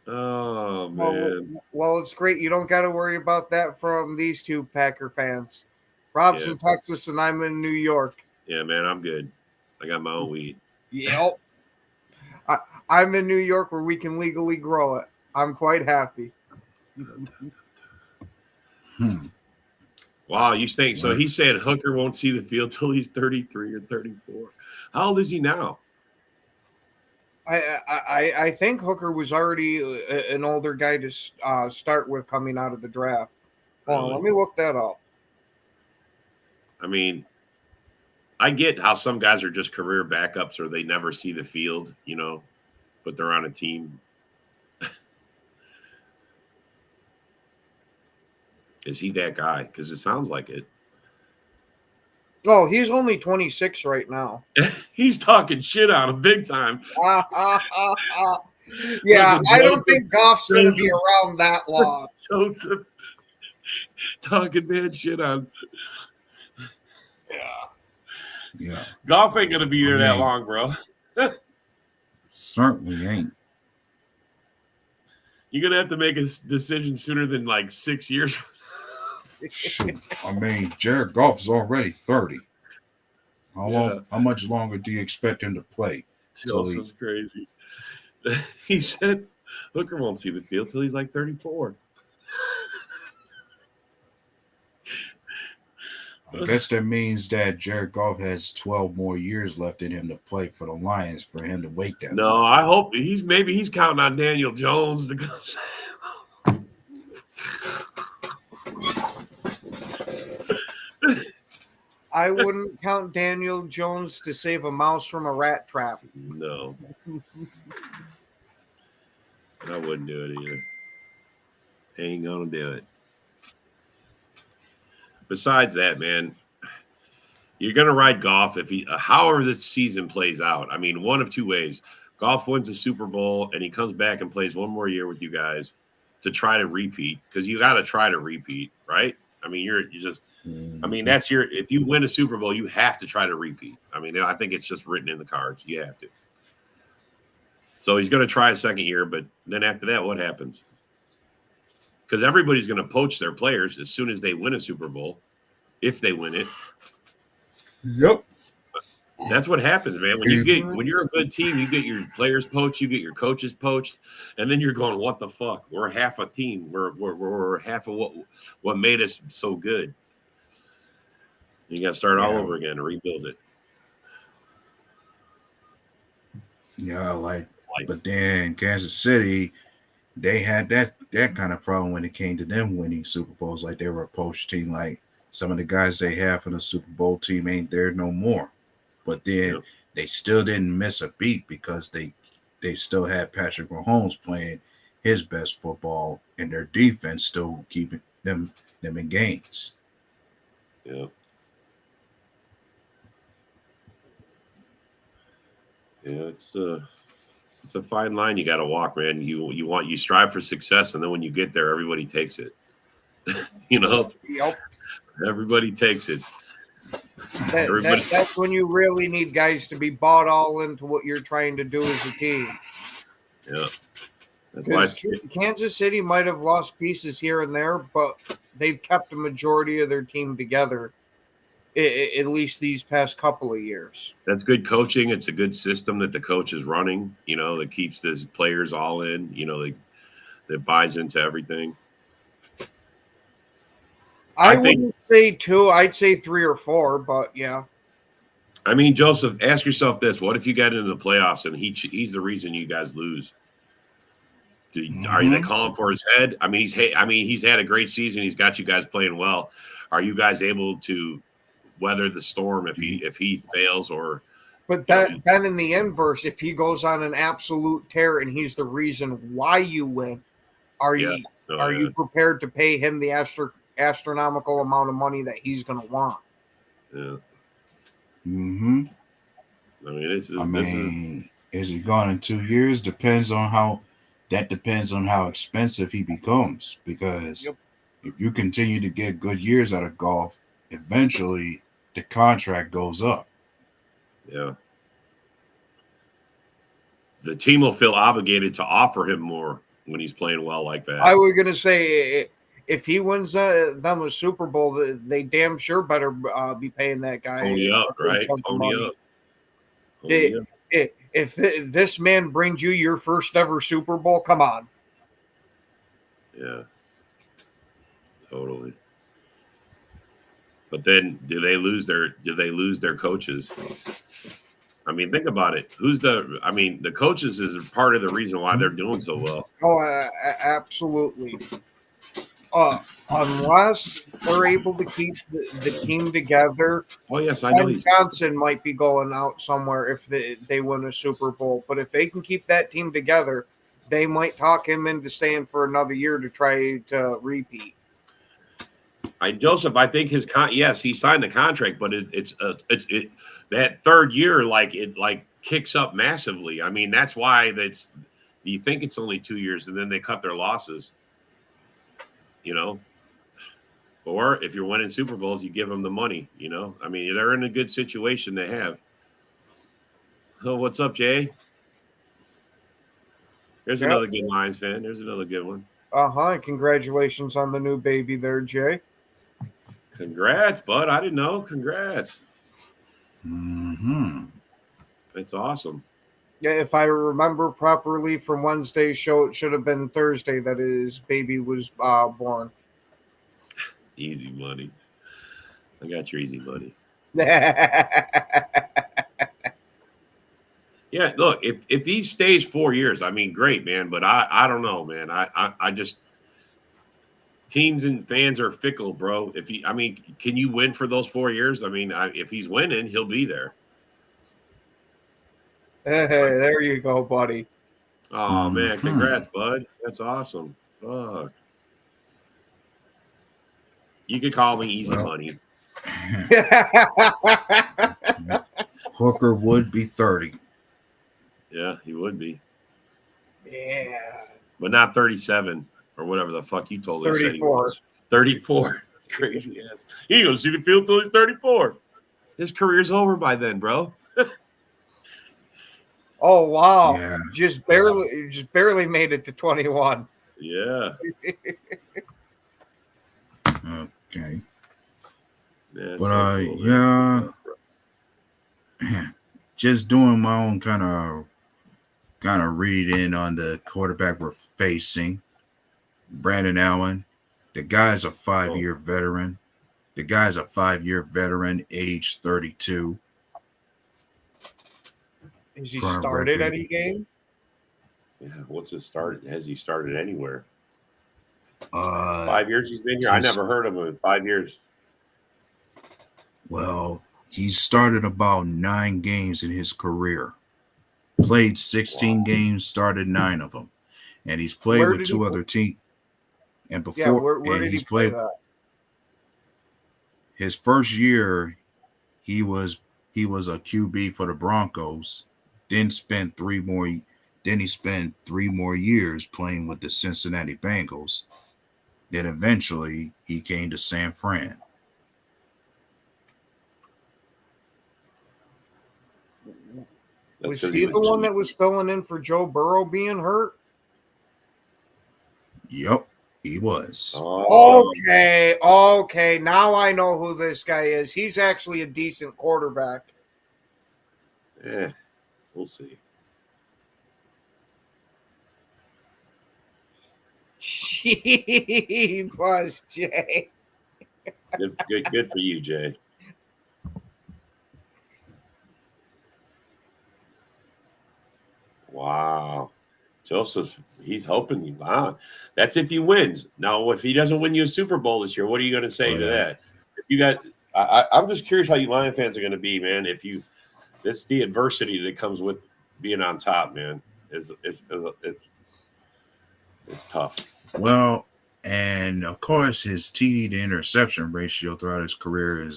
Oh man. Well, it's great. You don't got to worry about that from these two Packer fans. Rob's in Texas and I'm in New York. Yeah, man, I'm good. I got my own weed. Yep. I'm in New York where we can legally grow it. I'm quite happy. Wow, you think so? He said Hooker won't see the field till he's 33 or 34. How old is he now? I think Hooker was already an older guy to start with coming out of the draft. Hold on, let me look that up. I mean, I get how some guys are just career backups or they never see the field, but they're on a team. Is he that guy? Because it sounds like it. Oh, he's only 26 right now. He's talking shit on him big time. Yeah, I don't think Goff's going to be around that long. Joseph talking bad shit on. Yeah. Goff ain't going to be there that long, bro. Certainly ain't. You're going to have to make a decision sooner than like 6 years. Shoot. I mean, Jared Goff's already 30. How much longer do you expect him to play? Joseph's crazy. He said Hooker won't see the field till he's like 34. I guess that means that Jared Goff has 12 more years left in him to play for the Lions for him to wait that. No, I hope he's counting on Daniel Jones to go. I wouldn't count Daniel Jones to save a mouse from a rat trap. No. I wouldn't do it either. Ain't gonna do it. Besides that, man, you're gonna ride Goff if however this season plays out. I mean, one of two ways. Goff wins the Super Bowl and he comes back and plays one more year with you guys to try to repeat, because you got to try to repeat, right? I mean, that's if you win a Super Bowl, you have to try to repeat. I mean, I think it's just written in the cards. You have to. So he's going to try a second year, but then after that, what happens? Because everybody's going to poach their players as soon as they win a Super Bowl, if they win it. Yep. That's what happens, man. When you're a good team, you get your players poached, you get your coaches poached, and then you're going, "What the fuck? We're half a team. We're half of what made us so good." You got to start all over again and rebuild it. Yeah, like, Like, but then Kansas City, they had that kind of problem when it came to them winning Super Bowls. Like they were a poach team. Like some of the guys they have from the Super Bowl team ain't there no more. But then yeah, they still didn't miss a beat because they still had Patrick Mahomes playing his best football and their defense still keeping them in games. yeah, yeah. It's a fine line you got to walk, man. You strive for success, and then when you get there, everybody takes it. You know, Yep. everybody takes it. That Everybody, that's when you really need guys to be bought all into what you're trying to do as a team. yeah. That's why Because Kansas City might have lost pieces here and there, but they've kept the majority of their team together, at least these past couple of years. that's good coaching. It's a good system that the coach is running. You know, that keeps his players all in. You know, that buys into everything. I I think. wouldn't say two, I'd say three or four, but yeah. I mean, Joseph, ask yourself this: what if you got into the playoffs and he's the reason you guys lose? Are they Mm-hmm. calling for his head? I mean, he's had a great season. He's got you guys playing well. Are you guys able to weather the storm if he fails or But you know? then in the inverse, if he goes on an absolute tear and he's the reason why you win, are Yeah, you no, are yeah, you prepared to pay him the astronomical amount of money that he's going to want? yeah. Mm-hmm. I mean, this I is mean, is he gone in 2 years? Depends on how. That depends on how expensive he becomes. Because Yep. if you continue to get good years out of golf, eventually the contract goes up. yeah. The team will feel obligated to offer him more when he's playing well like that. I was going to say if he wins them a Super Bowl, they damn sure better be paying that guy Pony a up, good right? chunk of Pony money. up, pony up. If this man brings you your first ever Super Bowl, come on. Yeah, totally. But then, do they lose their coaches? I mean, think about it. I mean, the coaches is part of the reason why they're doing so well. Oh, absolutely. Uh, unless they're able to keep the team together, Oh yes, I know Ben he's. Johnson might be going out somewhere if they win a Super Bowl. But if they can keep that team together, they might talk him into staying for another year to try to repeat. Joseph, I think yes, he signed the contract, but it's that third year like kicks up massively. I mean, that's why you think it's only 2 years, and then they cut their losses. You know, or if you're winning Super Bowls, you give them the money. You know, I mean, they're in a good situation to have. Oh, what's up, Jay? There's Yep. another good Lions fan. There's another good one. And congratulations on the new baby there, Jay. Congrats, bud. I didn't know. Congrats. Mm-hmm. It's awesome. Yeah, if I remember properly from Wednesday's show, it should have been Thursday that his baby was born. Easy money. I got your easy money. Yeah, look, if he stays 4 years, I mean, great, man. But I don't know, man. I just teams and fans are fickle, bro. I mean, can you win for those 4 years? I mean, if he's winning, he'll be there. Hey, But there you go, buddy. oh man, Mm-hmm. congrats, bud. That's awesome. Fuck. You could call me easy Well, money. Hooker would be 30. Yeah, he would be, Yeah, but not 37 or whatever the fuck you told us said he 34. was. 34. Crazy ass. He ain't gonna see the field till he's 34. His career's over by then, bro. Oh wow, Yeah. just barely made it to 21. Yeah. Okay. Yeah. But So cool, yeah, man. just doing my own kind of reading on the quarterback we're facing. Brandon Allen. The guy's a 5-year veteran. The guy's a 5-year veteran, age 32. Has he Current started record. any game? Yeah, what's his start? Has he started anywhere? Uh, 5 years he's been here. I never heard of him in 5 years. well, he started about 9 games in his career. Played 16 games, started 9 of them, and he's played Where with did 2 he? other teams. And Yeah, before, where and did he he's play played that? his first year. He was a QB for the Broncos. Then spent 3 more. Then he spent 3 more years playing with the Cincinnati Bengals. Then eventually he came to San Fran. That's Was because he he was the one cheap. that was filling in for Joe Burrow being hurt? Yup, he was. Oh, Okay. Now I know who this guy is. He's actually a decent quarterback. we'll see. She was Jay. Good for you, Jay. Wow. Joseph, he's hoping. Wow. That's if he wins. Now, if he doesn't win you a Super Bowl this year, what are you going to say to that? If you got, I'm just curious how you Lion fans are going to be, man. That's the adversity that comes with being on top, man. It's tough. Well, and of course, his TD to interception ratio throughout his career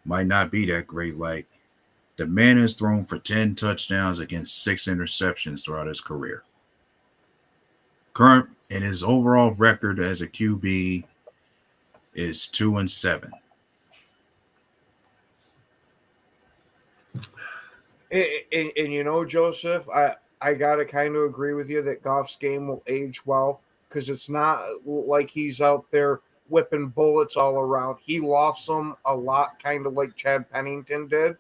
might not be that great. Like the man has thrown for 10 touchdowns against 6 interceptions throughout his career. Current and his overall record as a QB is 2-7. And you know, Joseph, I gotta kind of agree with you that Goff's game will age well because it's not like he's out there whipping bullets all around. He lofts them a lot, kind of like Chad Pennington did.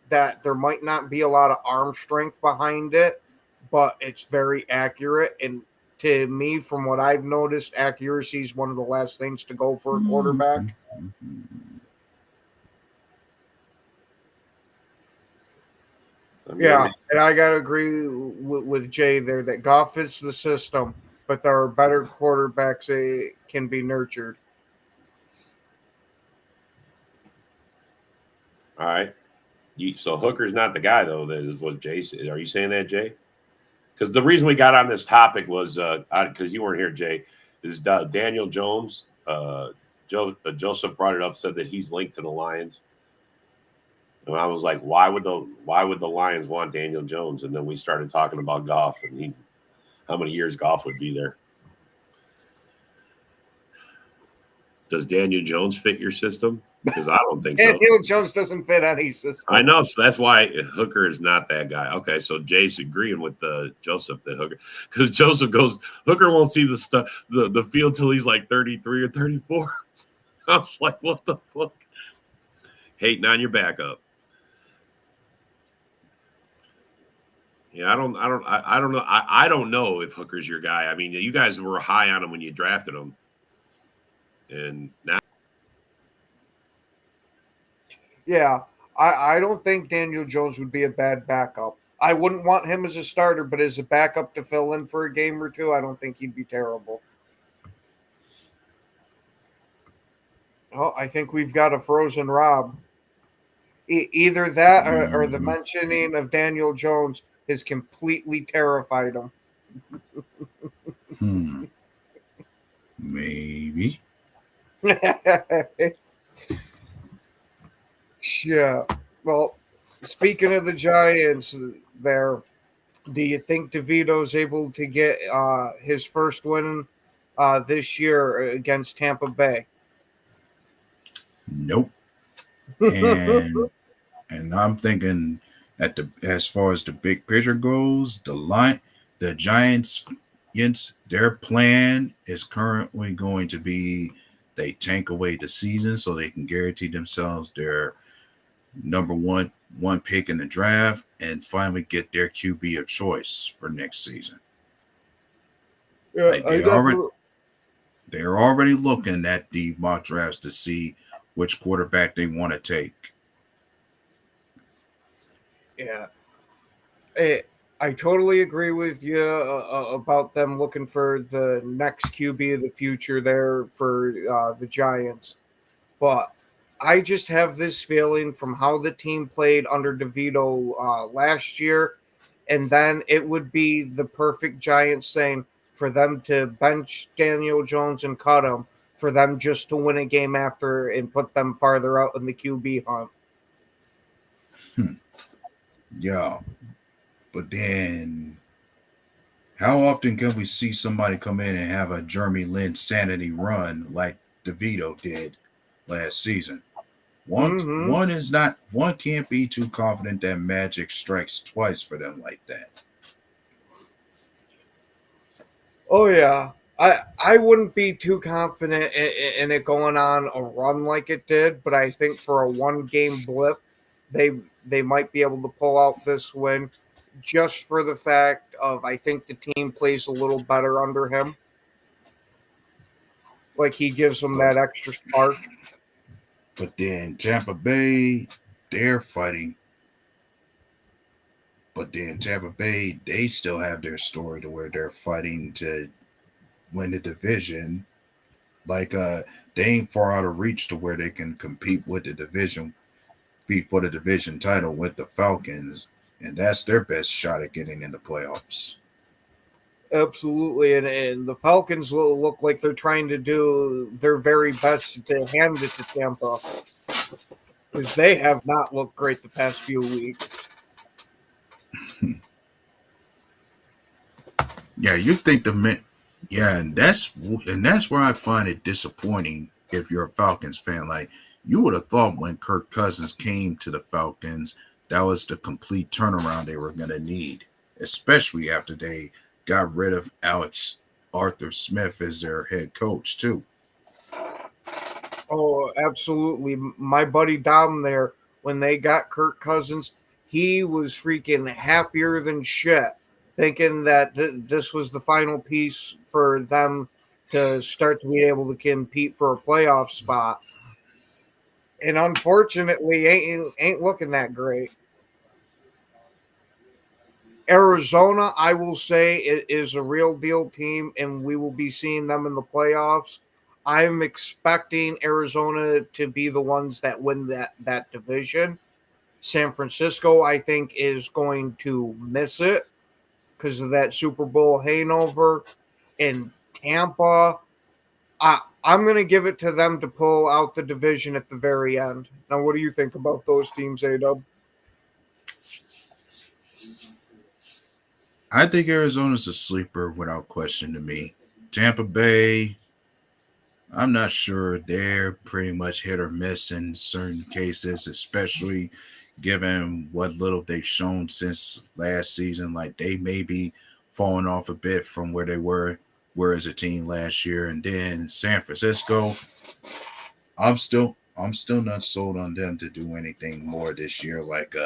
That there might not be a lot of arm strength behind it, but it's very accurate. And to me, from what I've noticed, accuracy is one of the last things to go for a quarterback. Yeah, and I got to agree with Jay there that Goff is the system, but there are better quarterbacks that can be nurtured. All right. So Hooker's not the guy, though. That is what Jay said. Are you saying that, Jay? Because the reason we got on this topic was because you weren't here, Jay. Is Daniel Jones? Joseph brought it up, said that he's linked to the Lions, and I was like, why would the Lions want Daniel Jones? And then we started talking about Goff and how many years Goff would be there. Does Daniel Jones fit your system? Because I don't think so. Daniel Jones doesn't fit any system. I know, so that's why Hooker is not that guy. Okay, so Jay's agreeing with Joseph that because Joseph goes, Hooker won't see the field till he's like 33 or 34. I was like, what the fuck? Hating on your backup. Yeah, I don't know. I don't know if Hooker's your guy. I mean, you guys were high on him when you drafted him, and now. Yeah, I don't think Daniel Jones would be a bad backup. I wouldn't want him as a starter, but as a backup to fill in for a game or two, I don't think he'd be terrible. Oh, I think we've got a frozen Rob. Either that or the mentioning of Daniel Jones has completely terrified him. Maybe. Yeah. Well, speaking of the Giants, there, do you think DeVito's able to get his first win this year against Tampa Bay? Nope. And I'm thinking as far as the big picture goes, the Giants, their plan is currently going to be they tank away the season so they can guarantee themselves their number one pick in the draft and finally get their QB of choice for next season. Yeah, Like they're already looking at the mock drafts to see which quarterback they want to take. Yeah. I totally agree with you about them looking for the next QB of the future there for the Giants. But I just have this feeling from how the team played under DeVito last year, and then it would be the perfect Giants thing for them to bench Daniel Jones and cut him, for them just to win a game after and put them farther out in the QB hunt. Yeah, but then how often can we see somebody come in and have a Jeremy Lin sanity run like DeVito did last season? One Hmm. one is not one can't be too confident that magic strikes twice for them like that. Oh yeah, I wouldn't be too confident in it going on a run like it did, but I think for a one game blip, they they might be able to pull out this win, just for the fact of I think the team plays a little better under him. Like he gives them But that extra spark. but then Tampa Bay, they're fighting. But then Tampa Bay, they still have their story to where they're fighting to win the division. Like they ain't far out of reach to where they can compete with the division, compete for the division title with the Falcons, and that's their best shot at getting in the playoffs. Absolutely, and the Falcons will look like they're trying to do their very best to hand it to Tampa because they have not looked great the past few weeks. Yeah, you think the men, yeah, and that's where I find it disappointing if you're a Falcons fan. Like you would have thought when Kirk Cousins came to the Falcons, that was the complete turnaround they were gonna need, especially after they got rid of Alex Arthur Smith as their head coach too. Oh, absolutely. My buddy down there, when they got Kirk Cousins, he was freaking happier than shit, thinking that this was the final piece for them to start to be able to compete for a playoff spot. And unfortunately, ain't looking that great. Arizona, I will say, is a real deal team, and we will be seeing them in the playoffs. I'm expecting Arizona to be the ones that win that division. San Francisco, I think, is going to miss it because of that Super Bowl hangover. In Tampa, I'm going to give it to them to pull out the division at the very end. Now, what do you think about those teams, Adub? I think Arizona's a sleeper without question to me. Tampa Bay, I'm not sure. They're pretty much hit or miss in certain cases, especially given what little they've shown since last season. Like they may be falling off a bit from where they were as a team last year. And then San Francisco, I'm still not sold on them to do anything more this year. Like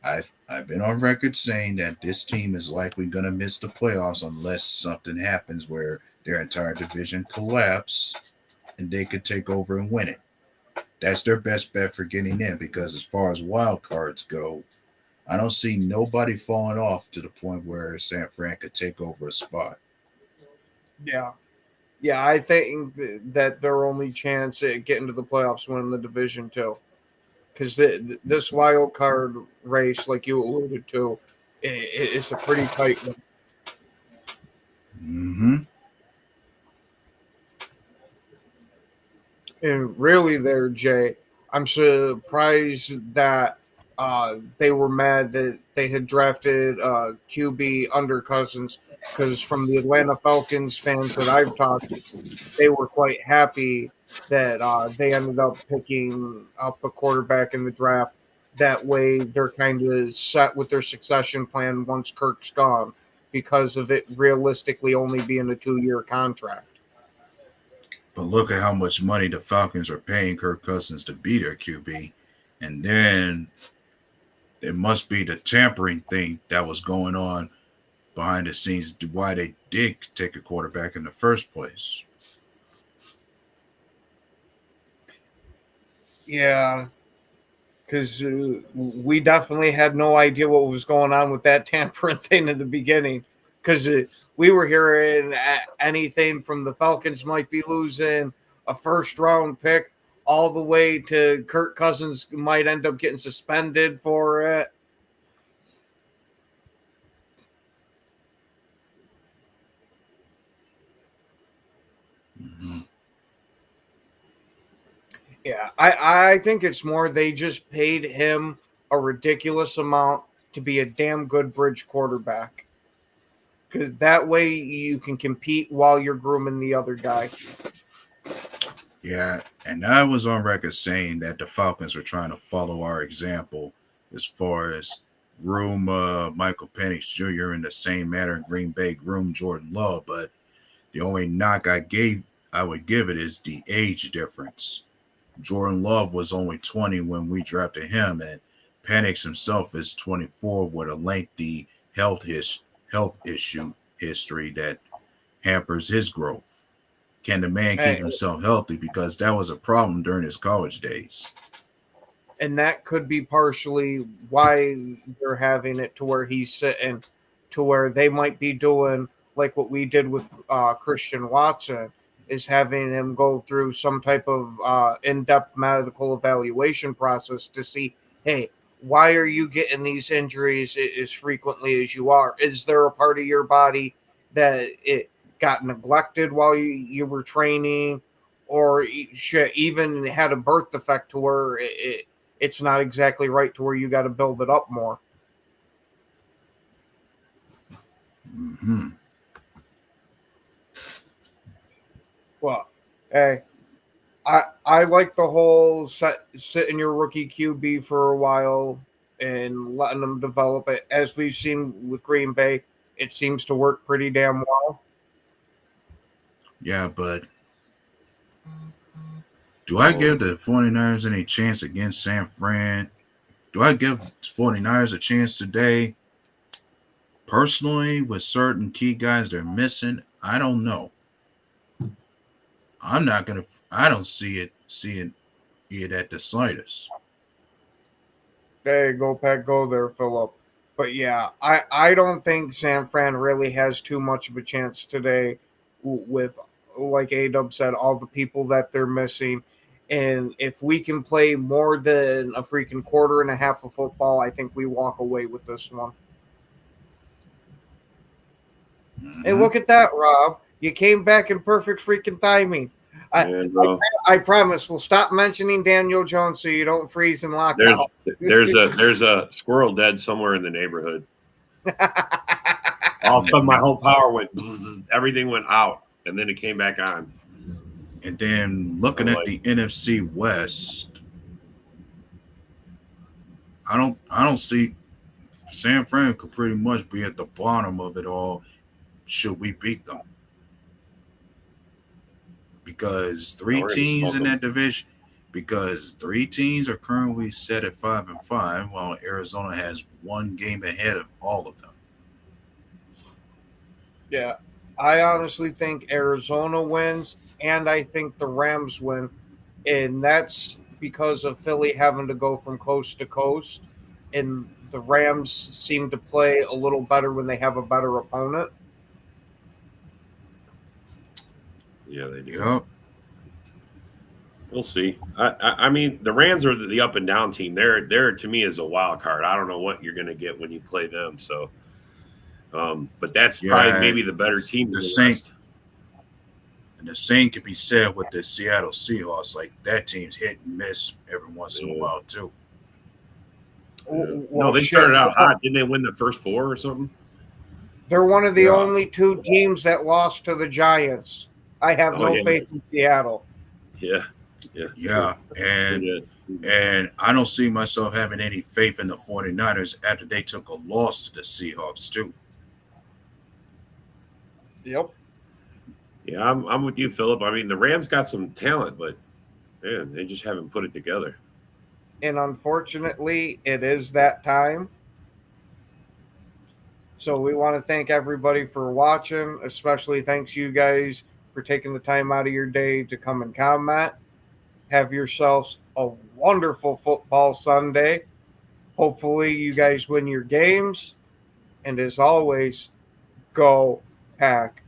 I've been on record saying that this team is likely going to miss the playoffs unless something happens where their entire division collapse and they could take over and win it. That's their best bet for getting in because as far as wild cards go, I don't see nobody falling off to the point where San Fran could take over a spot. Yeah. Yeah, I think that their only chance at getting to the playoffs winning the division too, because this wild card race, like you alluded to, is a pretty tight one. Mm-hmm. And really, there, Jay, I'm surprised that they were mad that they had drafted QB under Cousins, because from the Atlanta Falcons fans that I've talked to, they were quite happy that they ended up picking up a quarterback in the draft. That way, they're kind of set with their succession plan once Kirk's gone, because of it realistically only being a 2 year contract. But look at how much money the Falcons are paying Kirk Cousins to be their QB. And then it must be the tampering thing that was going on behind the scenes why they did take a quarterback in the first place. Yeah, because we definitely had no idea what was going on with that tampering thing in the beginning. Because we were hearing anything from the Falcons might be losing a first round pick, all the way to Kirk Cousins might end up getting suspended for it. Mhm. Yeah, I think it's more they just paid him a ridiculous amount to be a damn good bridge quarterback. Because that way you can compete while you're grooming the other guy. Yeah, and I was on record saying that the Falcons were trying to follow our example as far as groom Michael Penix Jr. in the same manner Green Bay groomed Jordan Love, but the only knock I would give it is the age difference. Jordan Love was only 20 when we drafted him, and Penix himself is 24 with a lengthy health issue history that hampers his growth. Can the man keep Hey, himself healthy? Because that was a problem during his college days. and that could be partially why they're having it to where he's sitting, to where they might be doing like what we did with Christian Watson, is having him go through some type of in-depth medical evaluation process to see, hey, why are you getting these injuries as frequently as you are? Is there a part of your body that it got neglected while you were training, or shit, even had a birth defect to where it's not exactly right to where you got to build it up more. Mm-hmm. Well, hey, I like the whole sit in your rookie QB for a while and letting them develop it. As we've seen with Green Bay, it seems to work pretty damn well. Yeah, but do I give the 49ers any chance against San Fran? Do I give 49ers a chance today? Personally, with certain key guys they're missing, I don't know. I'm not gonna. I don't see it at the slightest. There you go, Pat. Go there, Philip. But yeah, I don't think San Fran really has too much of a chance today with, like Adub said, all the people that they're missing. And if we can play more than a freaking quarter and a half of football, I think we walk away with this one. Hey, Mm-hmm. look at that, Rob. You came back in perfect freaking timing. I, Yeah, bro. I promise we'll stop mentioning Daniel Jones so you don't freeze and lock There's out. there's a squirrel dead somewhere in the neighborhood. All of a sudden, my whole power went. Bzzz, everything went out, and then it came back on. And then looking I'm at like, the NFC West, I don't see San Fran could pretty much be at the bottom of it all should we beat them. Because three we're gonna teams smoke in them. that division, because three teams are currently set at 5-5, while Arizona has one game ahead of all of them. Yeah, I honestly think Arizona wins, and I think the Rams win, and that's because of Philly having to go from coast to coast, and the Rams seem to play a little better when they have a better opponent. Yeah, they do. Yep. We'll see. I mean, the Rams are the up and down team. They're to me is a wild card. I don't know what you're going to get when you play them. So, but that's probably Yeah, maybe the better team in the the same West. and the same could be said with the Seattle Seahawks. Like that team's hit and miss every once in a Yeah, while too. yeah. No, Well, they shit, started out hot. Didn't they win the first four or something? they're one of the Yeah. only two teams that lost to the Giants. I have Oh no yeah, faith in Seattle. yeah, yeah. Yeah. They And did. and I don't see myself having any faith in the 49ers after they took a loss to the Seahawks too. Yep. Yeah, I'm with you, Philip. I mean, the Rams got some talent, but man, they just haven't put it together. And unfortunately, it is that time. So we want to thank everybody for watching, especially thanks you guys for taking the time out of your day to come and comment. Have yourselves a wonderful football Sunday. Hopefully, you guys win your games. And as always, go Pack.